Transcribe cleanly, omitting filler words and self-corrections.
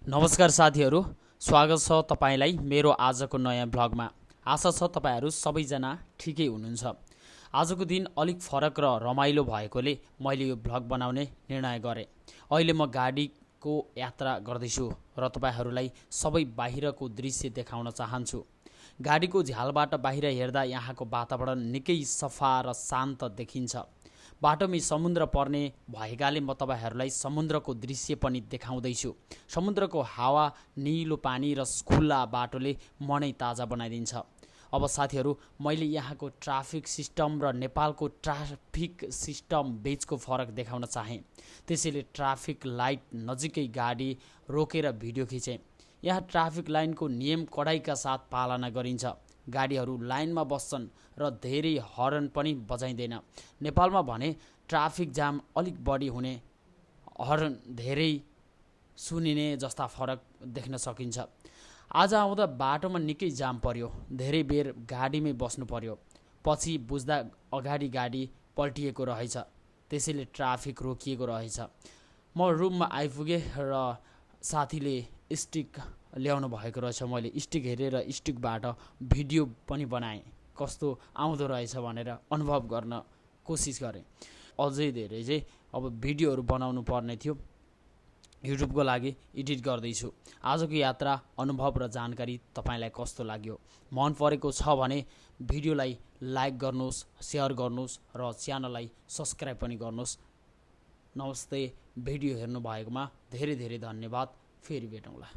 नमस्कार साथीहरू, स्वागत छ तपाईलाई मेरो आजको नयाँ भ्लगमा। आशा छ तपाईहरू सबैजना ठिकै हुनुहुन्छ। आजको दिन अलिक फरक र रमाइलो भएकोले मैले यो भ्लग बनाउने निर्णय गरेँ। अहिले म गाडीको यात्रा गर्दैछु र तपाईहरूलाई सबै बाहिरको दृश्य देखाउन चाहन्छु। गाडीको झ्यालबाट बाहिर हेर्दा यहाँको वातावरण निकै सफा र शान्त देखिन्छ। बाटोमै समुद्र पर्ने भएकाले म तपाईहरूलाई समुद्रको दृश्य पनि देखाउँदैछु। समुद्रको हावा, निलो पानी र खुल्ला बाटोले मनै ताजा बनाइदिन्छ। अब साथीहरू, मैले यहाँको ट्राफिक सिस्टम र नेपालको ट्राफिक सिस्टम बीचको फरक देखाउन चाहेँ। त्यसैले ट्राफिक लाइट नजिकै गाडी रोकेर भिडियो खिचेँ। यहाँ ट्राफिक लाइनको नियम कडाइका साथ पालना गरिन्छ। गाडीहरू लाइनमा बस्छन् र धेरै हर्न पनि बजाइँदैन। नेपालमा भने ट्राफिक जाम अलिक बढी हुने, हर्न धेरै सुनिने जस्ता फरक देख्न सकिन्छ। आज आउँदा बाटोमा निकै जाम पर्यो। धेरै बेर गाडीमै बस्नु पर्यो। पछि बुझ्दा अगाडि गाडी पल्टिएको रहेछ, त्यसैले ट्राफिक रोकिएको रहेछ। म रुममा आइपुगेँ र साथीले स्टिक ल्याउनु भएको रहेछ। मैले स्टिक हेरेर स्टिकबाट भिडियो पनि बनाएँ। कस्तो आउँदो रहेछ भनेर अनुभव गर्न कोसिस गरेँ। अझै धेरै चाहिँ अब भिडियोहरू बनाउनु पर्ने थियो, युट्युबको लागि एडिट गर्दैछु। आजको यात्रा अनुभव र जानकारी तपाईलाई कस्तो लाग्यो? मन परेको छ भने भिडियोलाई लाइक गर्नुहोस्, सेयर गर्नुहोस् र च्यानललाई सब्स्क्राइब पनि गर्नुहोस्। नमस्ते। भिडियो हेर्नु भएकोमा धेरै धेरै धन्यवाद। फेरि भेटौँला।